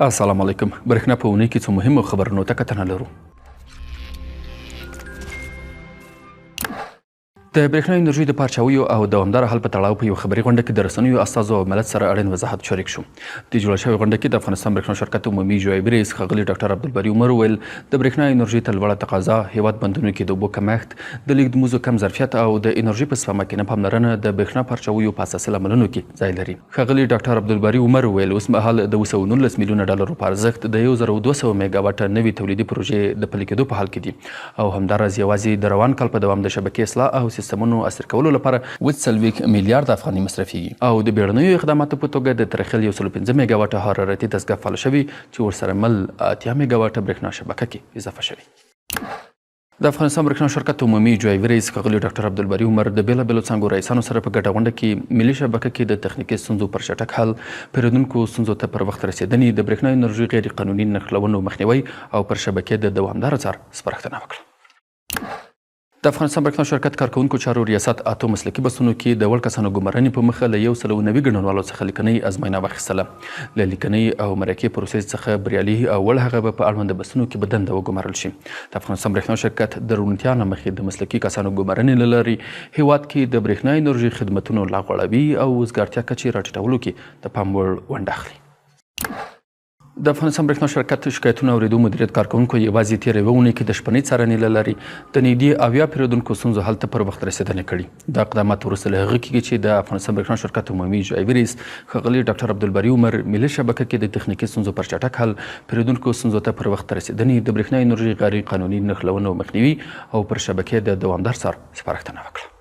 السلام علیکم. برېښنا په اونۍ کې څو مهمو خبرونو ته کتنه لرو. د برېښنا انرژۍ د پارچاویو او دوامداره حل په تړاو په یو خبري غونډه کې د رسنیو استازو او ملت سره اړین وضاحت شریک شو. د جوړه شوې غونډه کې د افغانستان برېښنا شرکت عمومي جوایي رئیس ښاغلي ډاکټر عبدالباري عمر وویل د برېښنا انرژۍ ته لوړه تقاضا، هیواد بندونو کې د اوبو کمښت، د لیږدموزو کم ظرفیت او د انرژۍ په سپما کې نه پاملرنه د برېښنا پارچاویو په اساسي لاملونو کې ځای لري. ښاغلي ډاکټر عبدالباري عمر وویل اوس مهال د 219 میلیونه ډالرو په ارزښت د 1200 میګاواټه نوې تولیدي پروژې د پلي کېدو په حال کې دي او همداراز یوازې د روان کال په دوام د شبکې اصلاح او سیستمونو عصري کولو لپاره 40 میلیارد افغانۍ مصرفیږي او د بیړنیو اقداماتو په توګه د ترخیل 105 میګاواټه حرارتي دستګاه فعاله شوي چې ورسره مل 80 میګاواټه برېښنا شبکه کې اضافه شوي. د افغانستان برېښنا شرکت عمومي جوایي رئیس ښاغلي ډاکټر عبدالباري عمر د بیلابیلو څانګو رئیسانو سره په ګډه غونډه کې ملي شبکه کې د تخنیکي ستونزو پر چټک حل، پیرودونکو ستونزو ته پر وخت رسیدنې، د برېښنا انرژۍ غیر قانوني نښلونو مخنیوی او پر شبکې د دوامداره څار سپارښتنه وکړه. د افغانستان برېښنا شرکت کارکوونکو چارو ریاست 8 مسلکي بسونو کې د وړ کسانو ګمارنې په مخه له 190 ګډونوالو څخه لیکنۍ ازموینه واخیستله. له لیکنۍ او مرکې پروسې څخه بریالي او وړ هغه به په اړونده بسونو کې به دنده وګمارل شي. د افغانستان برېښنا شرکت د روڼتیا نه مخې د مسلکي کسانو ګمارنې له لارې هیواد کې د برېښنا انرژۍ خدمتونو لا غوړوي او وزګارتیا کچې راټیټولو کې د پام وړ ونډه اخلي. د افغانستان برېښنا شرکت شکایتونو اورېدو مدیریت کارکوونکو یوازې تېره یوه اونۍ کې د شپنۍ څارنې له لارې د نږدې 80 پیرودونکو ستونزو حل ته پر وخت رسېدنې کړي. دا اقدامات وروسته له هغه کېږي چې د افغانستان برېښنا شرکت عمومي جوایي رئیس ښاغلي ډاکټر عبدالباري عمر ملي شبکه کې د تخنیکي ستونزو پر چټک حل، پیرودونکو ستونزو ته پر وخت رسېدنې، د برېښنا انرژۍ غیر قانوني نښلونو مخنیوي او پر شبکې د دوامدار څار سپارښتنه وکړه.